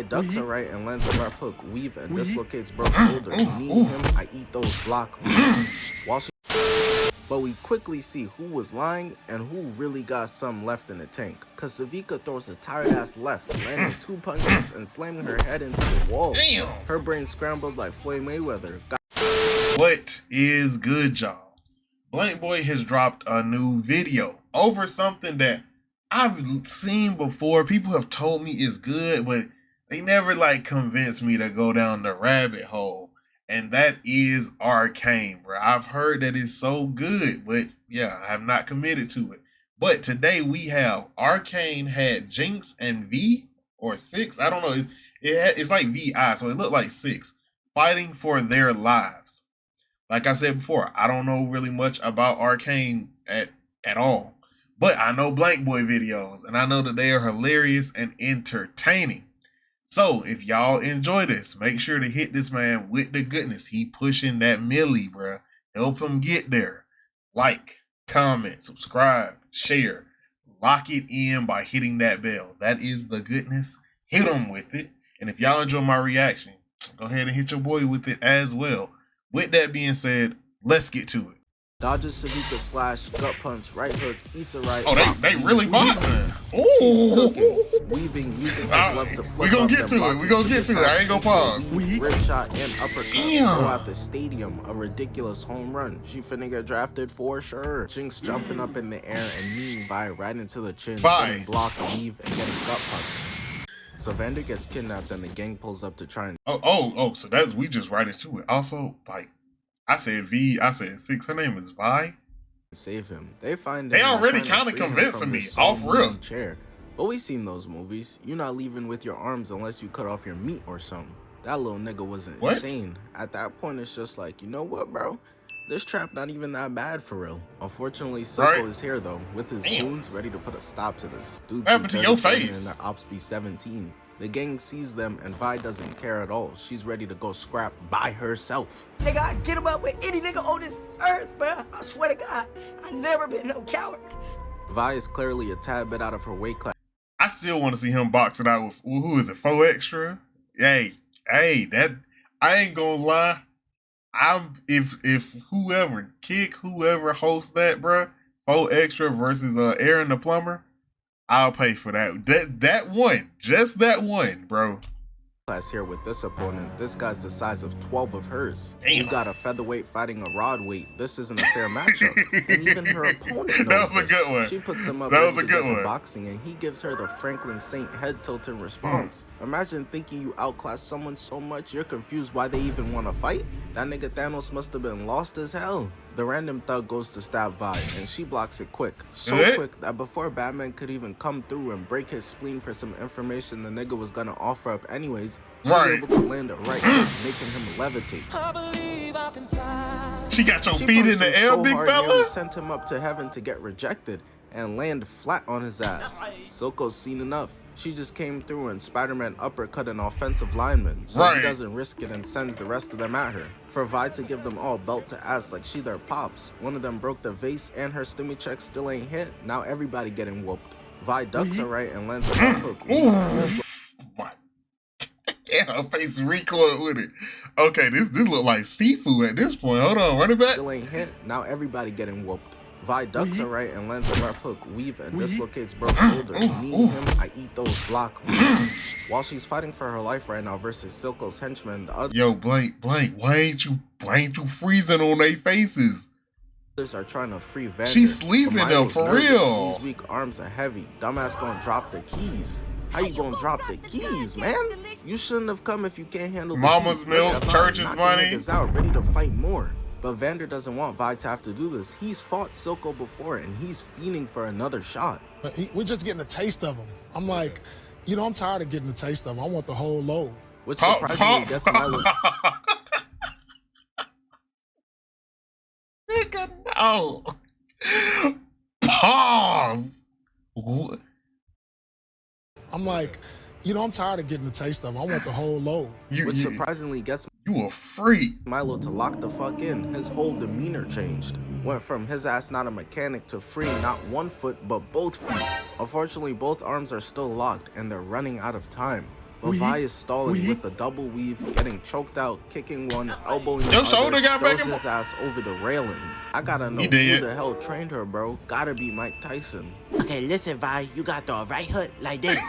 ducks her right and lands a left hook, weave, and dislocates bro's shoulder. Kneeing him, I eat those block. While she... But we quickly see who was lying and who really got some left in the tank. Cause Sevika throws a tired ass left, landing 2 punches and slamming her head into the wall. Damn. Her brain scrambled like Floyd Mayweather. What is good, y'all? Blankboy has dropped a new video over something that I've seen before. People have told me is good, but they never like convinced me to go down the rabbit hole. And that is Arcane, bro. I've heard that it's so good, but yeah, I have not committed to it. But today we have Arcane had Jinx and V or 6. I don't know. It's like VI, so it looked like 6 fighting for their lives. Like I said before, I don't know really much about Arcane at all. But I know Blankboy videos, and I know that they are hilarious and entertaining. So if y'all enjoy this, make sure to hit this man with the goodness. He pushing that milli, bruh. Help him get there. Like, comment, subscribe, share. Lock it in by hitting that bell. That is the goodness. Hit him with it. And if y'all enjoy my reaction, go ahead and hit your boy with it as well. With that being said, let's get to it. Dodges Sevika slash, gut punch, right hook, eats a right. Oh, they really boxing. Ooh. Weaving, using her glove to flip. We gonna get to it. We gonna get to it. I ain't gonna pause. Rib shot and uppercut. Go out the stadium. A ridiculous home run. She finna get drafted for sure. Jinx jumping up in the air and kneeing Vi right into the chin. Getting blocked, weave, and getting gut punched. So Vander gets kidnapped and the gang pulls up to try and... Oh, so that's, we just right into it. Also, like, I said V, I said 6. Her name is Vi. Save him. They find they already kind of convincing me off real chair. But we seen those movies. You're not leaving with your arms unless you cut off your meat or something. That little nigga was insane. At that point, it's just like, you know what, bro? This trap not even that bad for real. Unfortunately, Silco is here though, with his wounds ready to put a stop to this. Dude's happened to your face? And their ops be 17. The gang sees them and Vi doesn't care at all. She's ready to go scrap by herself. Nigga, I get him up with any nigga on this earth, bro. I swear to God, I never been no coward. Vi is clearly a tad bit out of her weight class. I still want to see him box it out with, who is it, 4 Extra? Hey, that, I ain't gonna lie. If whoever hosts that, bro, 4 Extra versus Aaron the Plumber, I'll pay for that. That one, just that one, bro. Class here with this opponent. This guy's the size of 12 of hers. Damn. You got a featherweight fighting a rod weight. This isn't a fair matchup. And even her opponent knows that was a good one. She puts them up that was a good one. boxing, and he gives her the Franklin Saint head tilting response. Imagine thinking you outclass someone so much you're confused why they even want to fight. That nigga Thanos must have been lost as hell. The random thug goes to stab Vi, and she blocks it quick. So quick that before Batman could even come through and break his spleen for some information the nigga was gonna offer up anyways, she's able to land a right hook, making him levitate. She got your feet in the air, big fella? Sent him up to heaven to get rejected and land flat on his ass. Silco's seen enough. She just came through and Spider-Man uppercut an offensive lineman, so he doesn't risk it and sends the rest of them at her. For Vi to give them all belt to ass like she their pops. One of them broke the vase and her stimmy check still ain't hit. Now everybody getting whooped. Vi ducks her right and lands a left hook. Yeah, her face recoiled with it. Okay, this look like seafood at this point. Hold on, run it back. Still ain't hit. Now everybody getting whooped. Vi ducks her right and lands a left hook, weave, and dislocates bro's shoulder. Kneeing him, I eat those block. While she's fighting for her life right now versus Silco's henchmen, the other Blank, why ain't you freezing on their faces? others are trying to free Vander. She's sleeping though, for real. These weak arms are heavy. Dumbass gonna drop the keys. How you gonna drop the keys, man? You shouldn't have come if you can't handle the Mama's keys. milk, church's money. Niggas out ready to fight more. But Vander doesn't want Vi to have to do this. He's fought Silco before, and he's fiending for another shot. We're just getting a taste of him. I'm like, you know, I'm tired of getting a taste of him. I want the whole load. Which surprisingly gets my look. Nigga, no. Pause. What? I'm like, you know, I'm tired of getting a taste of him. I want the whole load. Which surprisingly gets you a freak. Milo to lock the fuck in. His whole demeanor changed. Went from his ass not a mechanic to free not one foot but both feet. Unfortunately, both arms are still locked and they're running out of time. But Vi is stalling with a double weave, getting choked out, kicking one, elbowing the Your other, shoulder got back throws in my... his ass over the railing. I gotta know He who did. the hell trained her, bro. Gotta be Mike Tyson. Okay, listen, Vi, you got the right hook like this.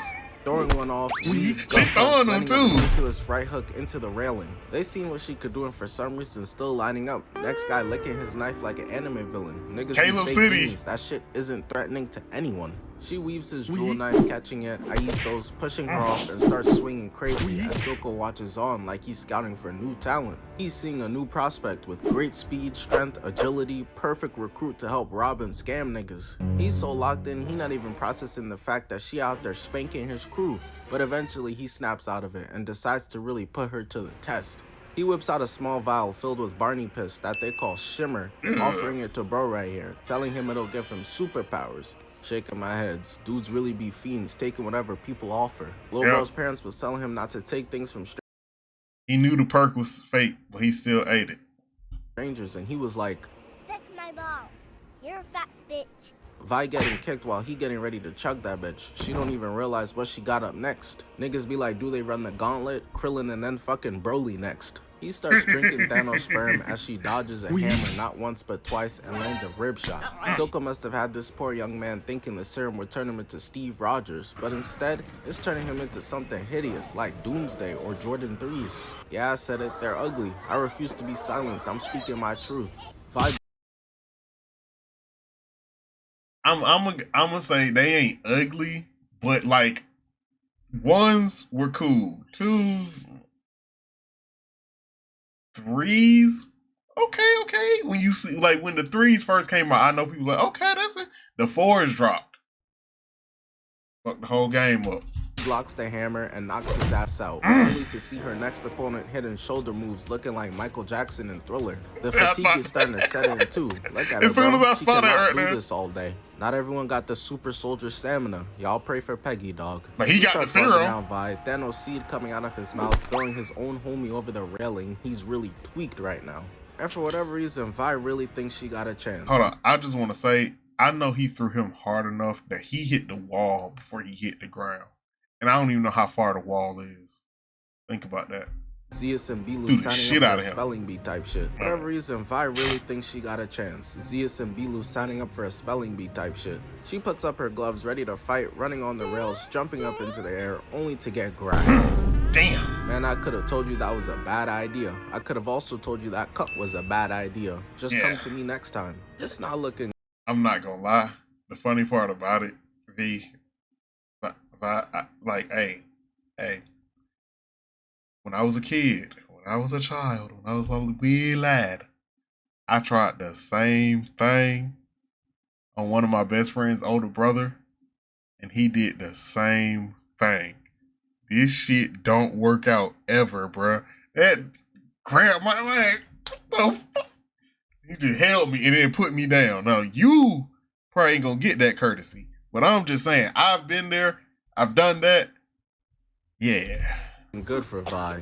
Throwing one off, She throwing them too. Ridiculous right hook into the railing. They seen what she could do and for some reason still lining up. Next guy licking his knife like an anime villain. Niggas Caleb be fake City. beans. That shit isn't threatening to anyone. She weaves his jewel knife, catching it. I eat those, pushing her off, and starts swinging crazy as Silco watches on like he's scouting for new talent. He's seeing a new prospect with great speed, strength, agility, perfect recruit to help rob and scam niggas. He's so locked in, he not even processing the fact that she out there spanking his crew. But eventually he snaps out of it and decides to really put her to the test. He whips out a small vial filled with Barney piss that they call shimmer, offering it to bro right here, telling him it'll give him superpowers. Shaking my heads, dudes really be fiends, taking whatever people offer. Lil bro's parents was telling him not to take things from He knew the perk was fake, but he still ate it. strangers, and he was like, Suck my balls. You're a fat bitch. Vi getting kicked while he getting ready to chug that bitch. She don't even realize what she got up next. Niggas be like, do they run the gauntlet, Krillin, and then fucking Broly next? He starts drinking Thanos' sperm as she dodges a hammer not once but twice and lands a rib shot. Silco must have had this poor young man thinking the serum would turn him into Steve Rogers, but instead, it's turning him into something hideous like Doomsday or Jordan 3s. Yeah, I said it, they're ugly. I refuse to be silenced, I'm speaking my truth. Vi I'm gonna say they ain't ugly, but like ones were cool, twos, threes, okay. When you see like when the threes first came out, I know people like, okay, that's it. The fours dropped, fucked the whole game up. blocks the hammer and knocks his ass out, only to see her next opponent hitting shoulder moves looking like Michael Jackson in Thriller. The fatigue is starting to set in too. Look at her, As soon bro. as I She saw that cannot right do there. this all day. Not everyone got the super soldier stamina. Y'all pray for Peggy, dog. But he got the starts running serum. down Vi, Thanos seed coming out of his mouth, throwing his own homie over the railing. He's really tweaked right now. And for whatever reason, Vi really thinks she got a chance. Hold on, I just want to say, I know he threw him hard enough that he hit the wall before he hit the ground. And I don't even know how far the wall is. Think about that. Zeus and Bilu Dude, signing shit up outta for a him. spelling bee type shit. For whatever reason, Vi really thinks she got a chance. Zeus and Bilu signing up for a spelling bee type shit. She puts up her gloves ready to fight, running on the rails, jumping up into the air, only to get grabbed. Damn. Man, I could have told you that was a bad idea. I could have also told you that cut was a bad idea. Just come to me next time. It's not looking. I'm not gonna lie. The funny part about it, hey. When I was a kid, when I was a child, when I was a wee lad, I tried the same thing on one of my best friend's older brother, and he did the same thing. This shit don't work out ever, bruh. That grabbed my leg. What the fuck? He just held me and then put me down. Now, you probably ain't gonna get that courtesy. But I'm just saying, I've been there. I've done that. Yeah. Good for Vi.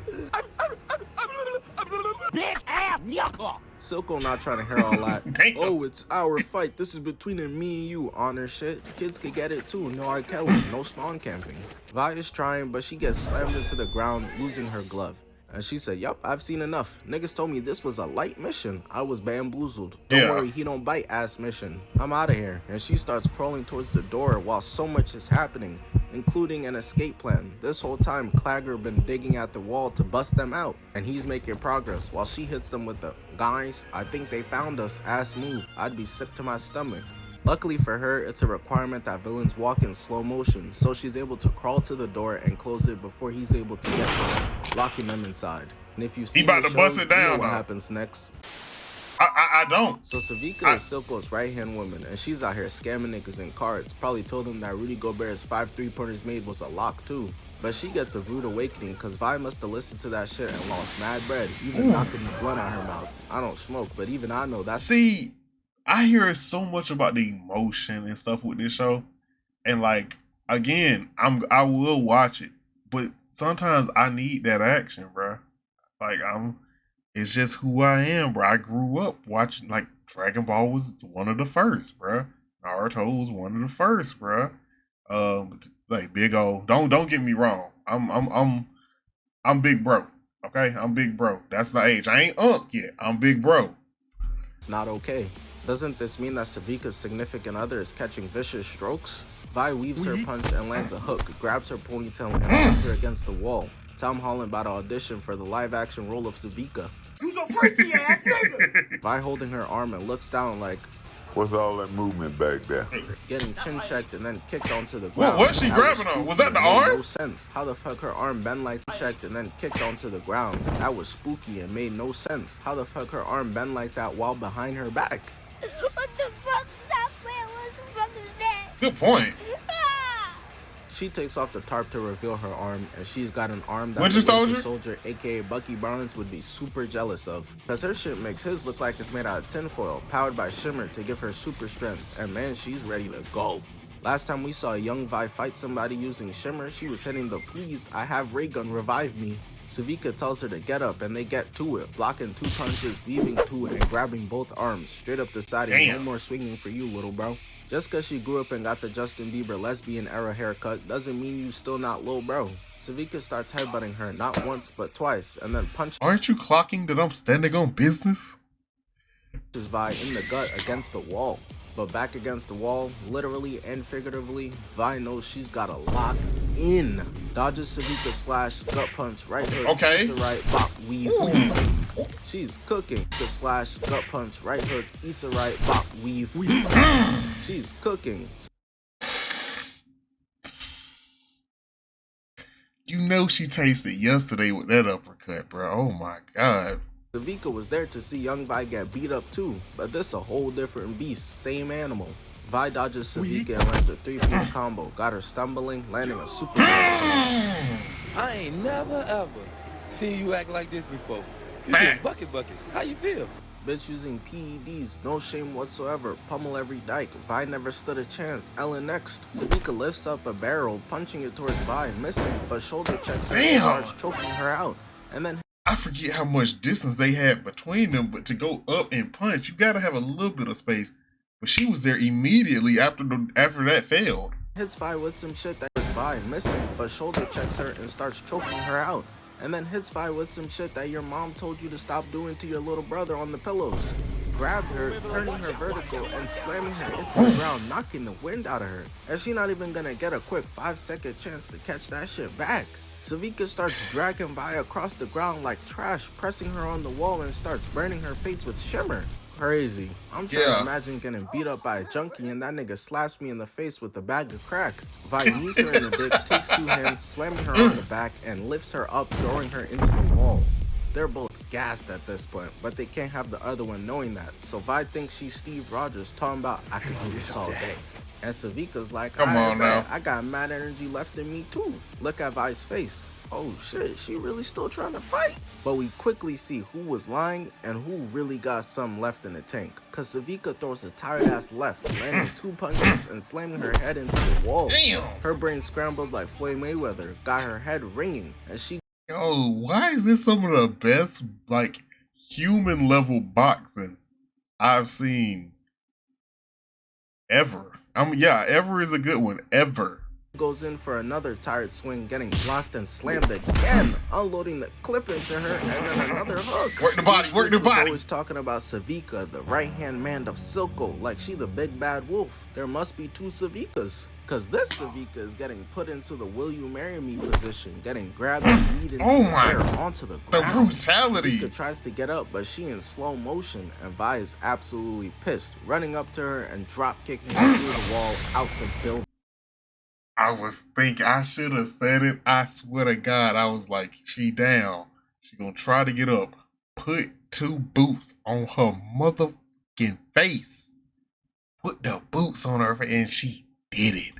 Silco not trying to hear all that. Damn. Oh, it's our fight. This is between me and you. Honor shit. Kids could get it too. No R. Kelly. No spawn camping. Vi is trying, but she gets slammed into the ground, losing her glove. And she said, yup, I've seen enough. Niggas told me this was a light mission. I was bamboozled. Don't worry, he don't bite ass mission. I'm out of here. And she starts crawling towards the door while so much is happening, including an escape plan. This whole time, Clagger been digging at the wall to bust them out, and he's making progress while she hits them with the, guys, I think they found us, ass move. I'd be sick to my stomach. Luckily for her, it's a requirement that villains walk in slow motion, so she's able to crawl to the door and close it before he's able to get to them, locking them inside. And if you see about the to show, bust it you know down, what though. happens next. I don't. So Sevika is Silco's right-hand woman, and she's out here scamming niggas in cards. Probably told him that Rudy Gobert's 5 3-pointers made was a lock too. But she gets a rude awakening because Vi must have listened to that shit and lost mad bread, even knocking the blunt out her mouth. I don't smoke, but even I know that's... See, I hear so much about the emotion and stuff with this show. And like, again, I will watch it. But sometimes I need that action, bro. Like, it's just who I am, bro. I grew up watching, like, Dragon Ball was one of the first, bro. Naruto was one of the first, bro. Like, big old, don't get me wrong. I'm big bro. Okay, I'm big bro. That's the age. I ain't unk yet. I'm big bro. It's not okay. Doesn't this mean that Sevika's significant other is catching vicious strokes? Vi weaves her punch and lands a hook, grabs her ponytail and hits her against the wall. Tom Holland about to audition for the live-action role of Sevika. You's a freaky ass nigga. Vi holding her arm and looks down like, what's all that movement back there? getting chin checked and then kicked onto the ground. What was she grabbing on? Was that the arm? No sense. How the fuck her arm bent like checked and then kicked onto the ground? That was spooky and made no sense. How the fuck her arm bent like that while behind her back? What the fuck? That man was fucking dead. Good point. She takes off the tarp to reveal her arm, and she's got an arm that Winter the Winter Soldier? Soldier, aka Bucky Barnes, would be super jealous of. Cause her shit makes his look like it's made out of tinfoil, powered by shimmer to give her super strength, and man, she's ready to go. Last time we saw a young Vi fight somebody using shimmer, she was hitting the please, I have ray gun, revive me. Sevika tells her to get up and they get to it, blocking 2 punches, weaving 2 and grabbing both arms, straight up the side and no more swinging for you, little bro. Just cause she grew up and got the Justin Bieber lesbian era haircut doesn't mean you still not little bro. Sevika starts headbutting her not once but twice and then punches Aren't you clocking that I'm standing on business? Vi in the gut against the wall. But back against the wall, literally and figuratively, Vi knows she's got a lock in. Dodges Sevika slash gut punch, right hook, Okay. eats a right, bop, weave. She's cooking. The slash gut punch, right hook, eats a right, bop, weave. She's cooking. You know she tasted yesterday with that uppercut, bro. Oh my god. Sevika was there to see young Vi get beat up too, but this a whole different beast, same animal. Vi dodges Sevika and lands a 3-piece combo, got her stumbling, landing a super I ain't never ever seen you act like this before. You get buckets. How you feel? bitch using PEDs, no shame whatsoever, pummel every dyke. Vi never stood a chance. Ellen next. Sevika lifts up a barrel, punching it towards Vi, missing, but shoulder checks her and starts choking her out. And then I forget how much distance they had between them, but to go up and punch, you gotta have a little bit of space. But she was there immediately after that failed. hits Vi with some shit that is Vi, missing, but shoulder checks her and starts choking her out. And then hits Vi with some shit that your mom told you to stop doing to your little brother on the pillows. Grabbed her, turning her vertical and slamming her into the ground, knocking the wind out of her. And she not even gonna get a quick 5-second chance to catch that shit back. Sevika starts dragging Vi across the ground like trash, pressing her on the wall and starts burning her face with shimmer. Crazy. I'm trying to imagine getting beat up by a junkie and that nigga slaps me in the face with a bag of crack. Vi knees her in the dick, takes 2 hands, slamming her on the back and lifts her up, throwing her into the wall. They're both gassed at this point, but they can't have the other one knowing that. So Vi thinks she's Steve Rogers talking about, I could do this all day. And Sevika's like, Come on now. I got mad energy left in me too. Look at Vi's face. Oh shit, she really still trying to fight? But we quickly see who was lying and who really got some left in the tank. Cause Sevika throws a tired ass left, landing 2 punches and slamming her head into the wall. Damn. Her brain scrambled like Floyd Mayweather, got her head ringing, and she Yo, why is this some of the best, like, human level boxing I've seen ever? Ever is a good one. Ever. goes in for another tired swing, getting blocked and slammed again, unloading the clip into her, and then another hook. Work the body, work the body. Always talking about Sevika, the right-hand man of Silco, like she the big bad wolf. There must be 2 Sevikas. Cause this Sevika is getting put into the will you marry me position, getting grabbed and lead into the air onto the ground. The brutality. Sevika tries to get up, but she in slow motion, and Vi is absolutely pissed, running up to her and drop kicking her through the wall out the building. I was thinking, I should have said it. I swear to God, I was like, she down. She gonna try to get up. Put 2 boots on her motherfucking face. Put the boots on her face, and she did it.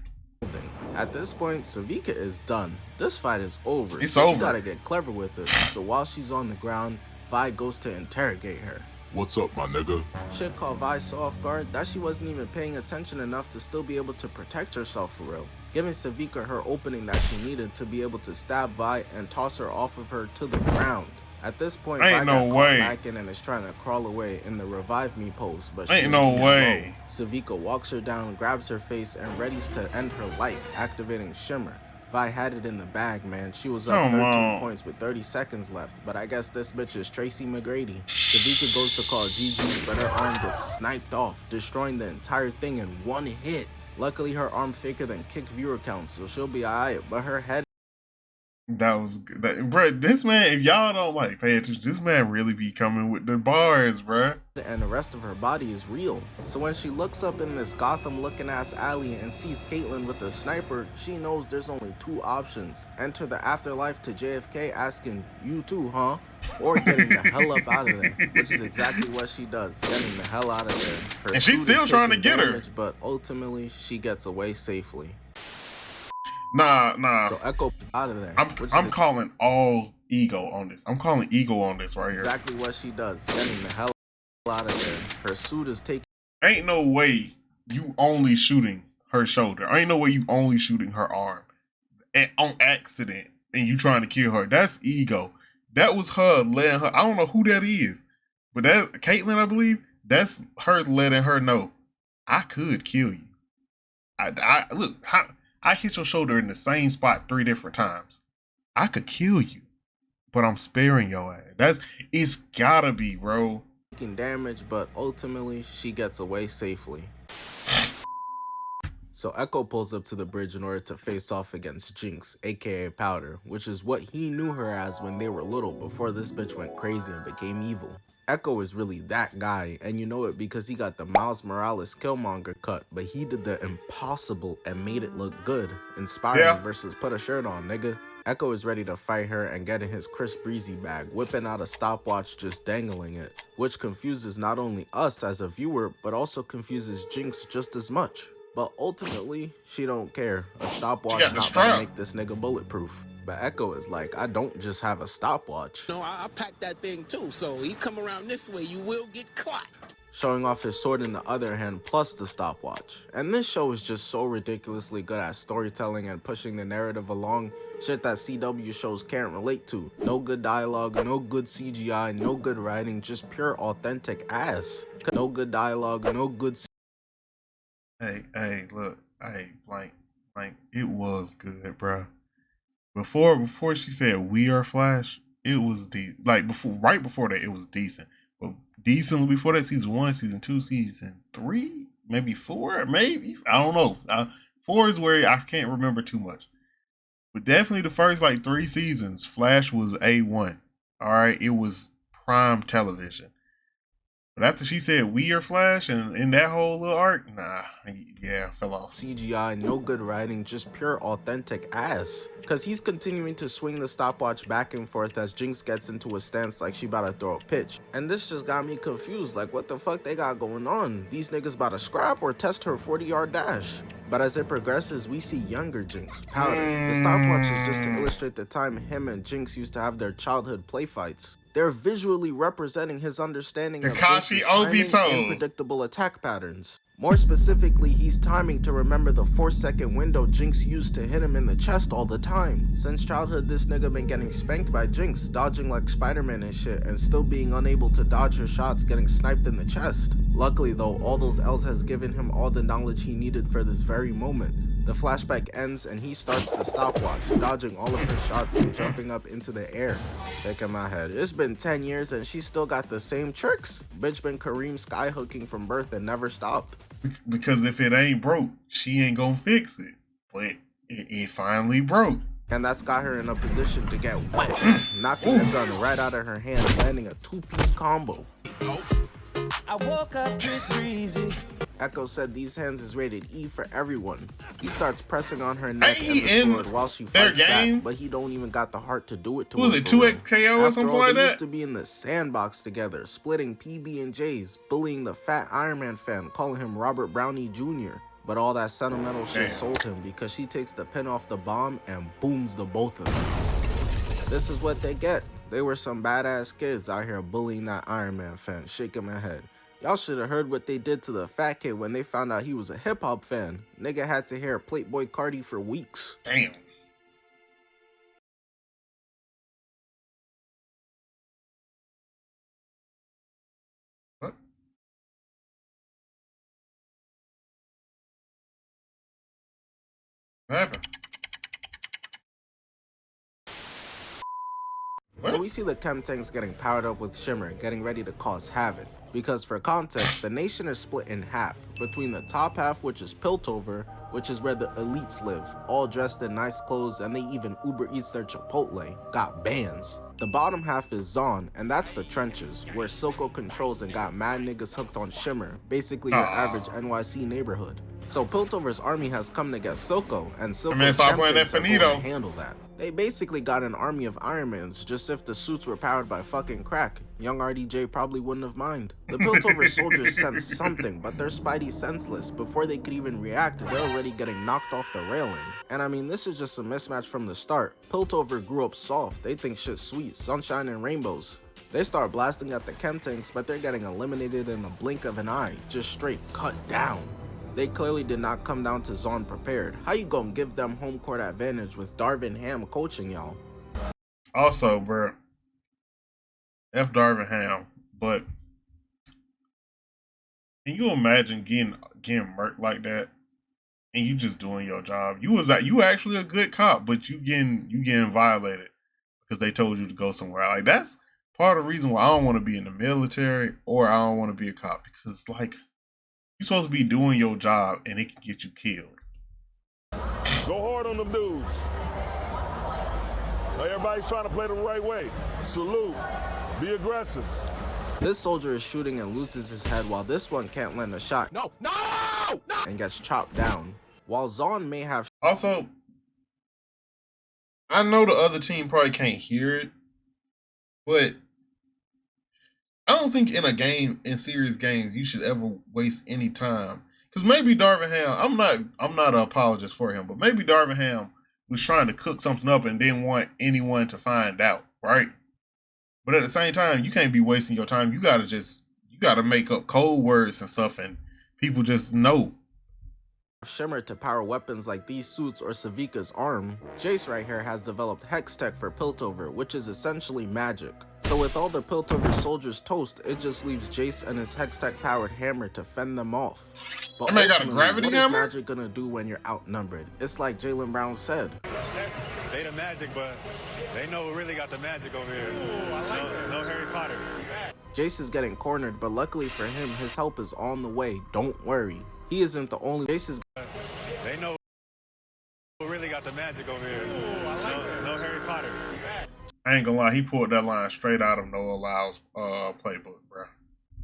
At this point, Sevika is done. This fight is over. It's so over. She gotta get clever with it. So while she's on the ground, Vi goes to interrogate her. What's up, my nigga? Shit caught Vi so off guard that she wasn't even paying attention enough to still be able to protect herself for real, giving Sevika her opening that she needed to be able to stab Vi and toss her off of her to the ground. At this point, Vi got caught back in and is trying to crawl away in the revive me pose, but she's too slow. Sevika walks her down, grabs her face, and readies to end her life, activating Shimmer. Vi had it in the bag, man. She was up Come 13 on. points with 30 seconds left, but I guess this bitch is Tracy McGrady. Sevika goes to call GG's, but her arm gets sniped off, destroying the entire thing in one hit. Luckily, her arm faker than kick viewer counts, so she'll be alright, but her head That was good. Bro, this man, if y'all don't like pay attention, this man really be coming with the bars, bro. and the rest of her body is real. So when she looks up in this Gotham looking ass alley and sees Caitlyn with a sniper, she knows there's only two options. Enter the afterlife to JFK asking, "You too, huh?" Or getting the hell up out of there, which is exactly what she does, getting the hell out of there. Her And she's suit is still trying to taking get her. damage, but ultimately she gets away safely. Nah. So Ekko out of there. I'm calling all ego on this. I'm calling ego on this right here. Exactly what she does, getting the hell out of there. Her suit is taking. Ain't no way you only shooting her shoulder. Ain't no way you only shooting her arm and on accident and you trying to kill her. That's ego. That was her letting her. I don't know who that is, but that Caitlyn, I believe, that's her letting her know I could kill you. I look. I hit your shoulder in the same spot 3 different times. I could kill you, but I'm sparing your ass. It's gotta be, bro. Taking damage, but ultimately she gets away safely. So Ekko pulls up to the bridge in order to face off against Jinx, aka Powder, which is what he knew her as when they were little before this bitch went crazy and became evil. Ekko is really that guy, and you know it because he got the Miles Morales Killmonger cut, but he did the impossible and made it look good. Inspiring versus put a shirt on, nigga. Ekko is ready to fight her and get in his Chris Breezy bag, whipping out a stopwatch just dangling it, which confuses not only us as a viewer, but also confuses Jinx just as much. But ultimately, she don't care. A stopwatch not gonna make this nigga bulletproof. But Ekko is like, I don't just have a stopwatch. No, I packed that thing too, so you come around this way, you will get caught. Showing off his sword in the other hand plus the stopwatch. And this show is just so ridiculously good at storytelling and pushing the narrative along, shit that CW shows can't relate to. No good dialogue, no good CGI, no good writing, just pure authentic ass. No good dialogue, no good Hey, look, blank, it was good, bro. Before she said we are Flash, it was right before that it was decent. But decently before that, season 1, season 2, season 3, maybe 4, maybe I don't know. 4 is where I can't remember too much. But definitely the first 3 seasons, Flash was A1. All right, it was prime television. But after she said we are Flash and in that whole little arc, fell off. CGI, no good writing, just pure authentic ass. Cause he's continuing to swing the stopwatch back and forth as Jinx gets into a stance like she about to throw a pitch. And this just got me confused, like what the fuck they got going on? These niggas about to scrap or test her 40-yard dash? But as it progresses, we see younger Jinx, Powder. The stopwatch is just to illustrate the time him and Jinx used to have their childhood play fights. They're visually representing his understanding of Jinx's timing and predictable attack patterns. More specifically, he's timing to remember the 4-second window Jinx used to hit him in the chest all the time. Since childhood, this nigga been getting spanked by Jinx, dodging like Spider-Man and shit, and still being unable to dodge her shots, getting sniped in the chest. Luckily though, all those L's has given him all the knowledge he needed for this very moment. The flashback ends and he starts the stopwatch, dodging all of her shots and jumping up into the air. Shaking my head. It's been 10 years and she still got the same tricks. Bitch been Kareem skyhooking from birth and never stopped. Because if it ain't broke, she ain't gonna fix it. But it finally broke. And that's got her in a position to get wet, knocking the gun right out of her hand, landing a 2-piece combo. I woke up Chris Breezy. Ekko said these hands is rated E for everyone. He starts pressing on her neck and the sword while she fights back, but he don't even got the heart to do it to her. Was it 2x KO or something like that? They used to be in the sandbox together, splitting PB&Js, bullying the fat Iron Man fan, calling him Robert Brownie Jr. But all that sentimental shit sold him because she takes the pin off the bomb and booms the both of them. This is what they get. They were some badass kids out here bullying that Iron Man fan, shaking my head. Y'all should have heard what they did to the fat kid when they found out he was a hip-hop fan. Nigga had to hear Playboy Cardi for weeks. Damn. What? What happened? So we see the chem tanks getting powered up with shimmer, getting ready to cause havoc. Because for context, the nation is split in half, between the top half, which is Piltover, which is where the elites live, all dressed in nice clothes, and they even Uber Eats their Chipotle, got bands. The bottom half is Zon, and that's the trenches, where Silco controls and got mad niggas hooked on shimmer, basically your average NYC neighborhood. So Piltover's army has come to get Silco, and Silco's chem tanks are going to handle that. They basically got an army of Ironmans, just if the suits were powered by fucking crack. Young RDJ probably wouldn't have minded. The Piltover soldiers sense something, but they're Spidey senseless. Before they could even react, they're already getting knocked off the railing. And I mean, this is just a mismatch from the start. Piltover grew up soft, they think shit's sweet, sunshine and rainbows. They start blasting at the chem tanks, but they're getting eliminated in the blink of an eye, just straight cut down. They clearly did not come down to Zon prepared. How you gonna give them home court advantage with Darvin Ham coaching y'all? Also, bro, F Darvin Ham, but can you imagine getting murked like that and you just doing your job? You actually a good cop, but you getting violated because they told you to go somewhere. Like, that's part of the reason why I don't want to be in the military or I don't want to be a cop, because like, you're supposed to be doing your job and it can get you killed. Go hard on them dudes. Everybody's trying to play the right way. Salute. Be aggressive. This soldier is shooting and loses his head, while this one can't land a shot. No! And gets chopped down. While Zon may have... Also, I know the other team probably can't hear it, but I don't think in serious games, you should ever waste any time. Because maybe Darvin Ham, I'm not an apologist for him, but maybe Darvin Ham was trying to cook something up and didn't want anyone to find out, right? But at the same time, you can't be wasting your time. You gotta make up code words and stuff, and people just know. Shimmer to power weapons like these suits or Sevika's arm. Jace right here has developed Hextech for Piltover, which is essentially magic. So with all the Piltover soldiers toast, it just leaves Jace and his Hextech powered hammer to fend them off. But I got a gravity hammer? What is magic gonna do when you're outnumbered? It's like Jaylen Brown said. They the magic, but they know who really got the magic over here. Ooh, I like no Harry Potter. Jace is getting cornered, but luckily for him, his help is on the way. Don't worry. He isn't the only. Jace is. They know who really got the magic over here. Ooh, I like no Harry Potter. I ain't gonna lie, he pulled that line straight out of Noah Lyle's playbook, bro.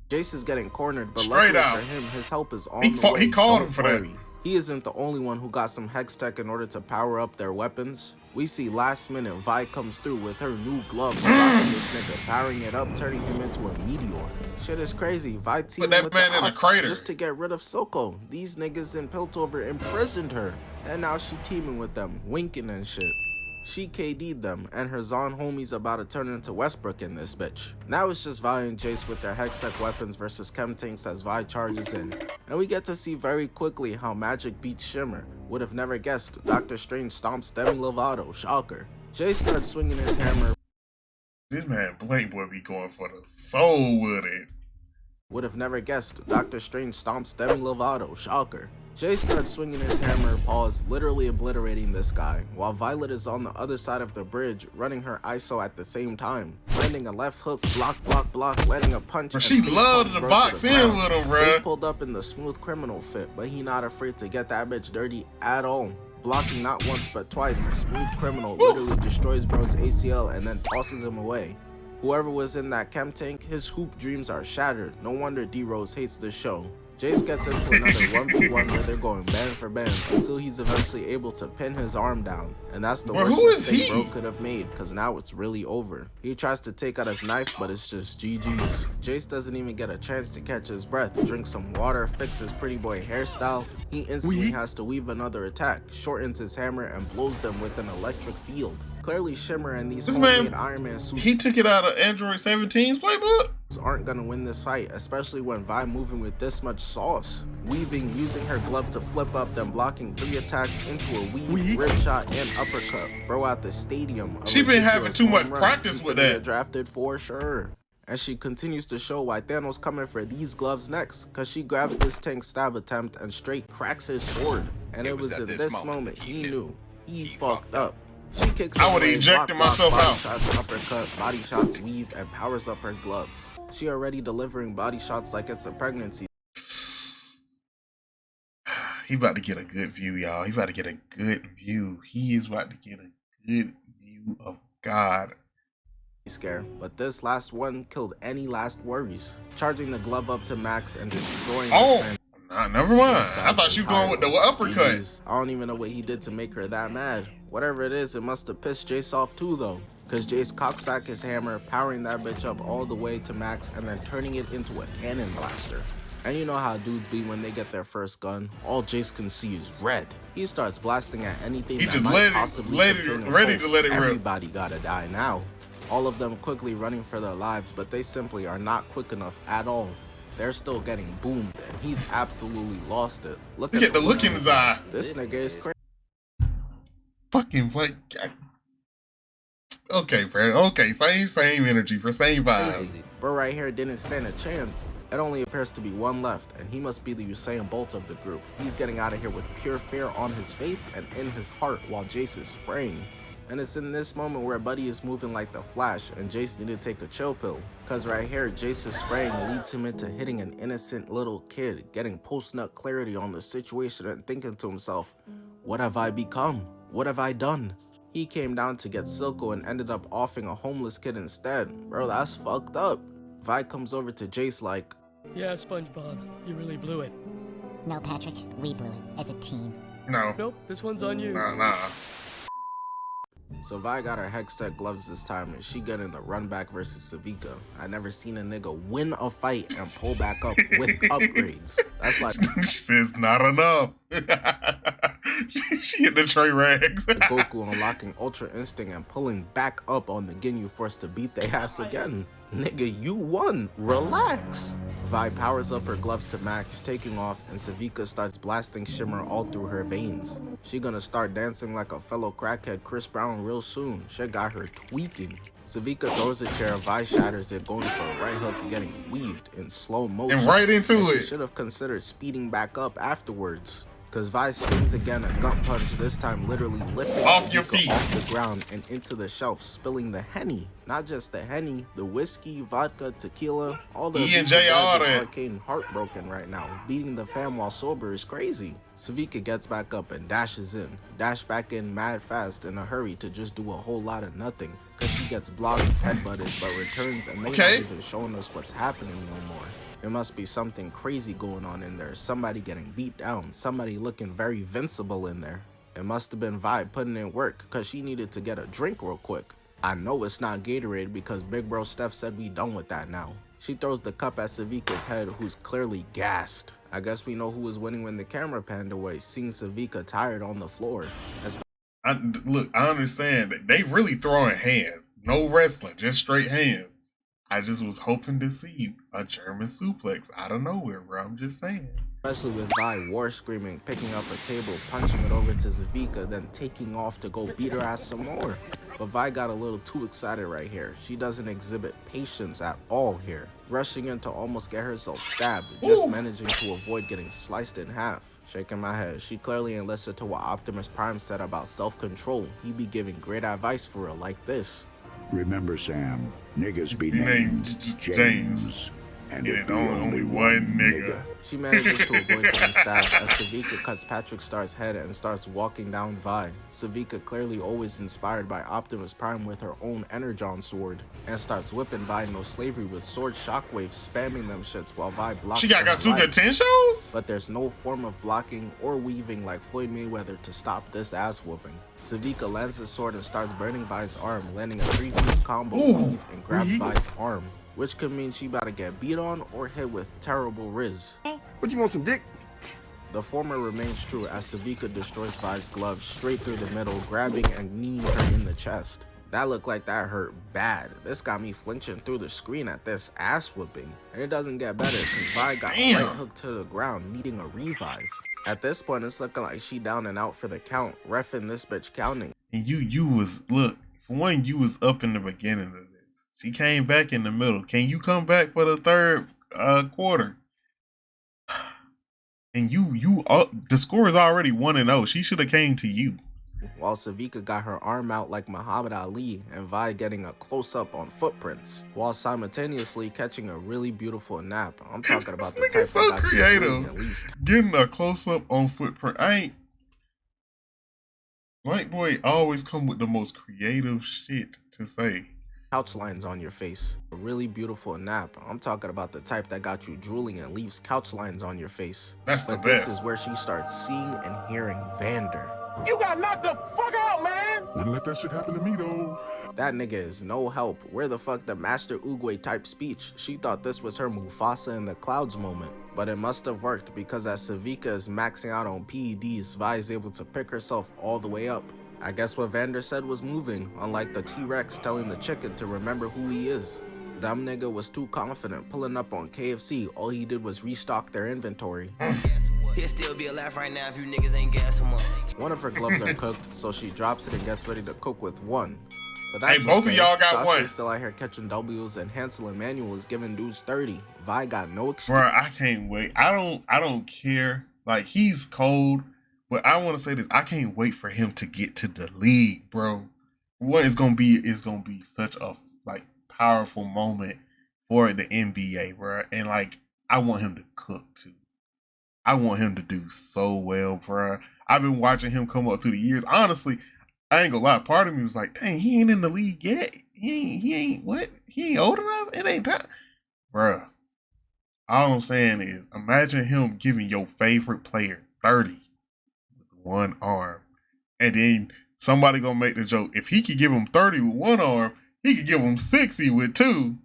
Jace is getting cornered, but straight luckily out. for him, his help is on the way. He called Don't him for worry. that. He isn't the only one who got some Hextech in order to power up their weapons. We see last minute Vi comes through with her new gloves, rocking this nigga, powering it up, turning him into a meteor. Shit is crazy. Vi teaming with the Ops just to get rid of Silco. These niggas in Piltover imprisoned her, and now she teaming with them, winking and shit. She KD'd them, and her Zon homies about to turn into Westbrook in this bitch. Now it's just Vi and Jace with their Hextech weapons versus chem tanks as Vi charges in. And we get to see very quickly how magic beats shimmer. Would have never guessed. Dr. Strange stomps Demi Lovato, shocker. Jace starts swinging his hammer. This man Blankboy be going for the soul with it. Would have never guessed. Dr. Strange stomps Demi Lovato, shocker. Jace starts swinging his hammer, pause, literally obliterating this guy, while Violet is on the other side of the bridge, running her ISO at the same time, landing a left hook, block, landing a punch. But she loved to box in with him, bruh. Jace pulled up in the smooth criminal fit, but he not afraid to get that bitch dirty at all. Blocking not once but twice, smooth criminal literally destroys bro's ACL and then tosses him away. Whoever was in that chem tank, his hoop dreams are shattered. No wonder D-Rose hates this show. Jace gets into another 1v1 where they're going band for band until he's eventually able to pin his arm down. And that's the worst mistake bro could have made, because now it's really over. He tries to take out his knife, but it's just GG's. Jace doesn't even get a chance to catch his breath, drink some water, fix his pretty boy hairstyle. He instantly has to weave another attack, shortens his hammer, and blows them with an electric field. Clearly Shimmer and these homemade Iron Man suits, he took it out of Android 17's playbook, aren't gonna win this fight, especially when Vi moving with this much sauce. Weaving, using her glove to flip up, then blocking 3 attacks into a weave, rip shot, and uppercut. Bro at the stadium. She been having too much practice with that. Drafted for sure. And she continues to show why Thanos coming for these gloves next, cause she grabs this tank stab attempt and straight cracks his sword. And it was in this moment he knew he fucked up. She kicks I would have away, ejected block, myself body out. shots, uppercut, body shots, weave, and powers up her glove. She already delivering body shots like it's a pregnancy. He about to get a good view, y'all. He about to get a good view. He is about to get a good view of God. Scare, but this last one killed any last worries. Charging the glove up to max and destroying the Nah, never mind. I thought you were going with the uppercut. Jeez, I don't even know what he did to make her that mad. Whatever it is, it must have pissed Jace off too though. Cause Jace cocks back his hammer, powering that bitch up all the way to max and then turning it into a cannon blaster. And you know how dudes be when they get their first gun, all Jace can see is red. He starts blasting at anything He that just might possibly contain a ready pulse. to let it rip. Everybody gotta die now. All of them quickly running for their lives, but they simply are not quick enough at all. They're still getting boomed, and he's absolutely lost it. Look at the look in his eye. This nigga is crazy. Fucking like. Okay, friend. Okay, same energy for same vibes. Bro right here didn't stand a chance. It only appears to be one left, and he must be the Usain Bolt of the group. He's getting out of here with pure fear on his face and in his heart while Jace is spraying. And it's in this moment where Buddy is moving like the Flash and Jace need to take a chill pill. Cause right here, Jace's spraying leads him into hitting an innocent little kid, getting post-nut clarity on the situation and thinking to himself, what have I become? What have I done? He came down to get Silco and ended up offing a homeless kid instead. Bro, that's fucked up. Vi comes over to Jace like, yeah, SpongeBob, you really blew it. No, Patrick, we blew it as a team. No. Nope, this one's on you. Nah. So Vi got her Hextech gloves this time and she getting the run back versus Sevika. I never seen a nigga win a fight and pull back up with upgrades. That's like she says not enough. she hit the tray rags. Goku unlocking Ultra Instinct and pulling back up on the Ginyu Force to beat their ass again. Nigga, you won. Relax. Vi powers up her gloves to max, taking off, and Sevika starts blasting shimmer all through her veins. She gonna start dancing like a fellow crackhead Chris Brown real soon. Shit got her tweaking. Sevika throws a chair, Vi shatters it, going for a right hook, getting weaved in slow motion. And right into it. She should have considered speeding back up afterwards. Cause Vi swings again, a gut punch, this time literally lifting off your feet off the ground and into the shelf, spilling the Henny. Not just the Henny, the whiskey, vodka, tequila, all the Arcane heartbroken right now. Beating the fam while sober is crazy. Sevika gets back up and dashes in. Dash back in mad fast in a hurry to just do a whole lot of nothing. Cause she gets blocked, headbutted, but returns and they're not even showing us what's happening no more. There must be something crazy going on in there. Somebody getting beat down. Somebody looking very invincible in there. It must have been Vi putting in work because she needed to get a drink real quick. I know it's not Gatorade because Big Bro Steph said we done with that now. She throws the cup at Sevika's head, who's clearly gassed. I guess we know who was winning when the camera panned away, seeing Sevika tired on the floor. Look, I understand that they really throwing hands. No wrestling, just straight hands. I just was hoping to see a German suplex out of nowhere, bro. I'm just saying. Especially with Vi war screaming, picking up a table, punching it over to Sevika, then taking off to go beat her ass some more. But Vi got a little too excited right here. She doesn't exhibit patience at all here. Rushing in to almost get herself stabbed, just managing to avoid getting sliced in half. Shaking my head, she clearly ain't listened to what Optimus Prime said about self-control. He be giving great advice for her like this. Remember, Sam, niggas be named James, and it only one nigga. She manages to avoid getting stabbed as Sevika cuts Patrick Star's head and starts walking down Vi. Sevika, clearly always inspired by Optimus Prime with her own Energon sword, and starts whipping Vi no slavery with sword shockwaves, spamming them shits while Vi blocks. She got Gasuga Tenshos? But there's no form of blocking or weaving like Floyd Mayweather to stop this ass whooping. Sevika lands his sword and starts burning Vi's arm, landing a 3-piece combo weave and grabs Vi's arm, which could mean she about to get beat on or hit with terrible Riz. What, you want some dick? The former remains true as Sevika destroys Vi's glove straight through the middle, grabbing and kneeing her in the chest. That looked like that hurt bad. This got me flinching through the screen at this ass whooping. And it doesn't get better because Vi got right hooked to the ground, needing a revive. At this point, it's looking like she down and out for the count, reffing this bitch counting. And you was, look, for one, you was up in the beginning of this. She came back in the middle. Can you come back for the third quarter? And the score is already 1-0. She should have came to you. while Sevika got her arm out like Muhammad Ali and Vi getting a close-up on footprints, while simultaneously catching a really beautiful nap. I'm talking about the type so that got creative. at least Getting a close-up on footprint. Blankboy always come with the most creative shit to say. Couch lines on your face. A really beautiful nap. I'm talking about the type that got you drooling and leaves couch lines on your face. That's the but best. This is where she starts seeing and hearing Vander. You got knocked the fuck out, man! Wouldn't let that shit happen to me, though. That nigga is no help. Where the fuck the Master Oogway type speech? She thought this was her Mufasa in the clouds moment. But it must have worked because as Sevika is maxing out on PEDs, Vi is able to pick herself all the way up. I guess what Vander said was moving, unlike the T-Rex telling the chicken to remember who he is. Dumb nigga was too confident, pulling up on KFC. All he did was restock their inventory. He'll still be alive right now if you niggas ain't gas him up. One of her gloves are cooked, so she drops it and gets ready to cook with one. But hey, both of y'all got Sasuke's one. Still out here catching W's, and Hansel and Manuel is giving dudes 30. Vi got no excuse. Bruh, I can't wait. I don't care. Like, he's cold. But I want to say this, I can't wait for him to get to the league, bro. What is gonna be such a like powerful moment for the NBA, bro. And like, I want him to cook too. I want him to do so well, bro. I've been watching him come up through the years. Honestly, I ain't gonna lie. Part of me was like, dang, he ain't in the league yet. He ain't what? He ain't old enough. It ain't time, bro. All I'm saying is, imagine him giving your favorite player 30. One arm, and then somebody gonna make the joke, if he could give him 30 with one arm, he could give him 60 with two.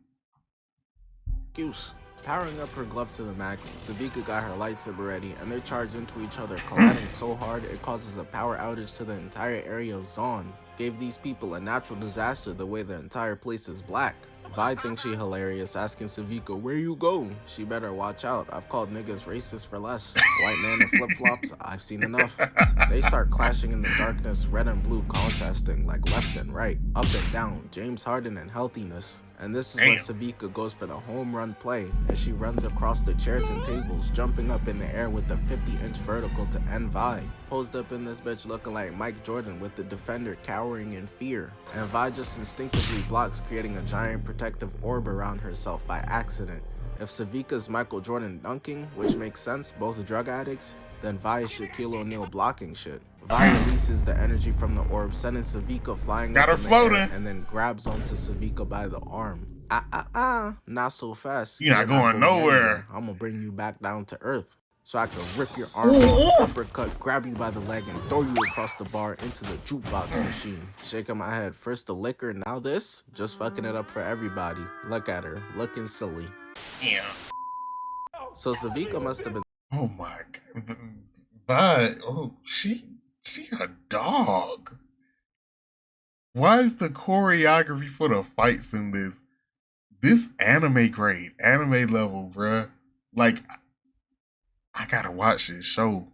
Powering up her gloves to the max, Sevika got her lightsaber ready, and they charge into each other, colliding so hard it causes a power outage to the entire area of Zaun. Gave these people a natural disaster the way the entire place is black. Vi thinks she hilarious, asking Sevika, where you go? She better watch out. I've called niggas racist for less. White man in flip-flops, I've seen enough. They start clashing in the darkness, red and blue contrasting like left and right, up and down, James Harden and healthiness. And this is when Sevika goes for the home run play as she runs across the chairs and tables, jumping up in the air with the 50-inch vertical to end Vi. Posed up in this bitch looking like Mike Jordan with the defender cowering in fear. And Vi just instinctively blocks, creating a giant protective orb around herself by accident. If Sevika's Michael Jordan dunking, which makes sense, both drug addicts, then Vi is Shaquille O'Neal blocking shit. Vi releases the energy from the orb, sending Sevika flying up in the air, and then grabs onto Sevika by the arm. Not so fast. You're not going nowhere. I'm gonna bring you back down to earth, so I can rip your arm off, uppercut, grab you by the leg, and throw you across the bar into the jukebox machine. Shaking my head, first the liquor, now this? Just fucking it up for everybody. Look at her, looking silly. Yeah. So Sevika must have been. Oh my god. But she a dog. Why is the choreography for the fights in this anime grade, anime level, bruh? Like, I gotta watch this show.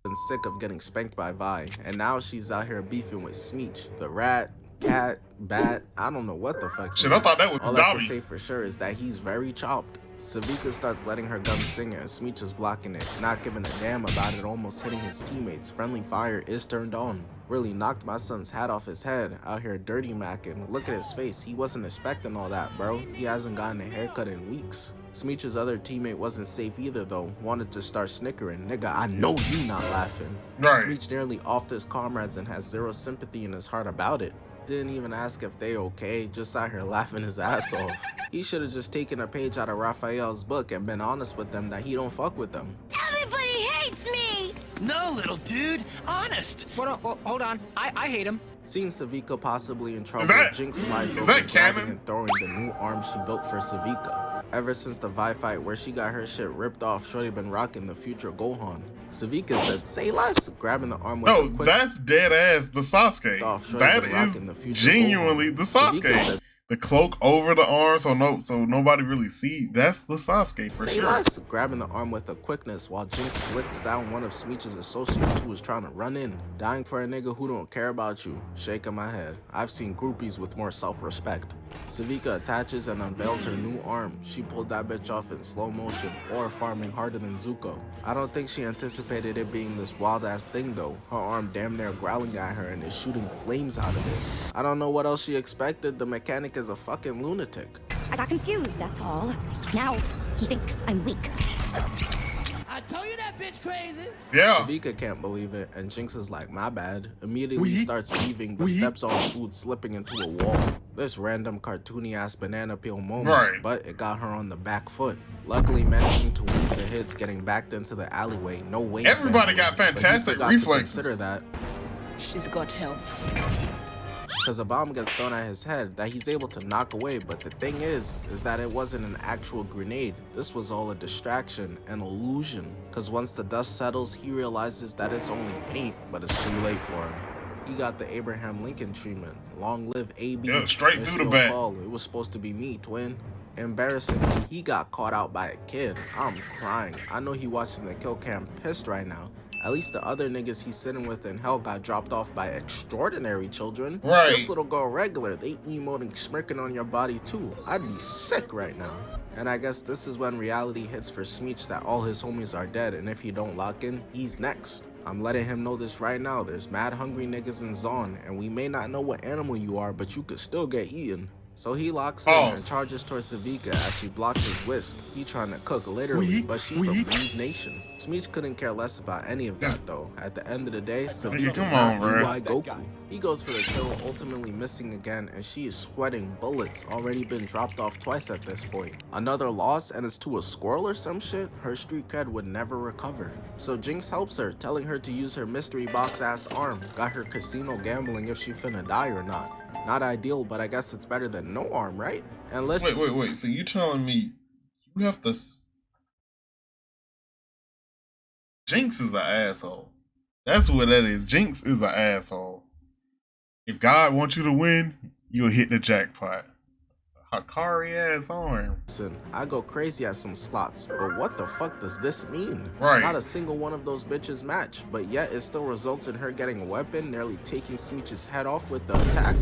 Been sick of getting spanked by Vi, and now she's out here beefing with Smeech, the rat, cat, bat, I don't know what the fuck. Shit, I thought that was all Dobby. I can say for sure is that he's very chopped. Sevika starts letting her gun sing and Smeech is blocking it, not giving a damn about it almost hitting his teammates. Friendly fire is turned on. Really knocked my son's hat off his head, out here dirty macking. Look at his face, he wasn't expecting all that, bro. He hasn't gotten a haircut in weeks. Smeech's other teammate wasn't safe either though, wanted to start snickering. Nigga, I know you not laughing. Right. Smeech nearly offed his comrades and has zero sympathy in his heart about it. Didn't even ask if they okay, just out here laughing his ass off. He should have just taken a page out of Raphael's book and been honest with them that he don't fuck with them. Everybody hates me! No, little dude, honest. Hold on, I hate him. Seeing Sevika possibly in trouble, Jinx slides over, grabbing canon? and throwing the new arm she built for Sevika. Ever since the Vi fight where she got her shit ripped off, shorty been rocking the future Gohan. Sevika said, say less, grabbing the arm with No, that's dead ass the Sasuke. That is genuinely the Sasuke. The cloak over the arm, so nobody really see. That's the Sasuke for sure. Less, grabbing the arm with a quickness while Jinx flicks down one of Smeech's associates who was trying to run in. Dying for a nigga who don't care about you. Shaking my head. I've seen groupies with more self-respect. Sevika attaches and unveils her new arm. She pulled that bitch off in slow motion, or farming harder than Zuko. I don't think she anticipated it being this wild ass thing though. Her arm damn near growling at her and is shooting flames out of it. I don't know what else she expected. The mechanic is a fucking lunatic. I got confused, that's all. Now he thinks I'm weak. I told you that bitch crazy. Yeah. Sevika can't believe it, and Jinx is like, my bad. Immediately starts weaving, but steps on food, slipping into a wall. This random cartoony ass banana peel moment, but it got her on the back foot. Luckily managing to weave the hits, getting backed into the alleyway. No way. Everybody got fantastic reflexes. Consider that. She's got health. Because a bomb gets thrown at his head that he's able to knock away, but the thing is that it wasn't an actual grenade. This was all a distraction, an illusion. Because once the dust settles, he realizes that it's only paint, but it's too late for him. He got the Abraham Lincoln treatment. Long live AB. Yeah, straight through the back. It was supposed to be me, twin. Embarrassingly, he got caught out by a kid. I'm crying. I know he watching the kill cam pissed right now. At least the other niggas he's sitting with in hell got dropped off by extraordinary children. Right. This little girl regular, they emoting, smirking on your body too. I'd be sick right now. And I guess this is when reality hits for Smeech that all his homies are dead, and if he don't lock in, he's next. I'm letting him know this right now. There's mad hungry niggas in Zon, and we may not know what animal you are, but you could still get eaten. So he locks in and charges towards Sevika as she blocks his whisk. He trying to cook literally, but she's from Breed Nation. Smeech couldn't care less about any of that though. At the end of the day, Sevika's not UI Goku. He goes for the kill, ultimately missing again, and she is sweating bullets, already been dropped off twice at this point. Another loss and it's to a squirrel or some shit? Her street cred would never recover. So Jinx helps her, telling her to use her mystery box ass arm. Got her casino gambling if she finna die or not. Not ideal, but I guess it's better than no arm, right? And listen. Wait. So you telling me you have to? Jinx is an asshole. That's what that is. Jinx is an asshole. If God wants you to win, you'll hit the jackpot. Hakari ass arm. Listen, I go crazy at some slots, but what the fuck does this mean? Right. Not a single one of those bitches match, but yet it still results in her getting a weapon, nearly taking Smeech's head off with the attack.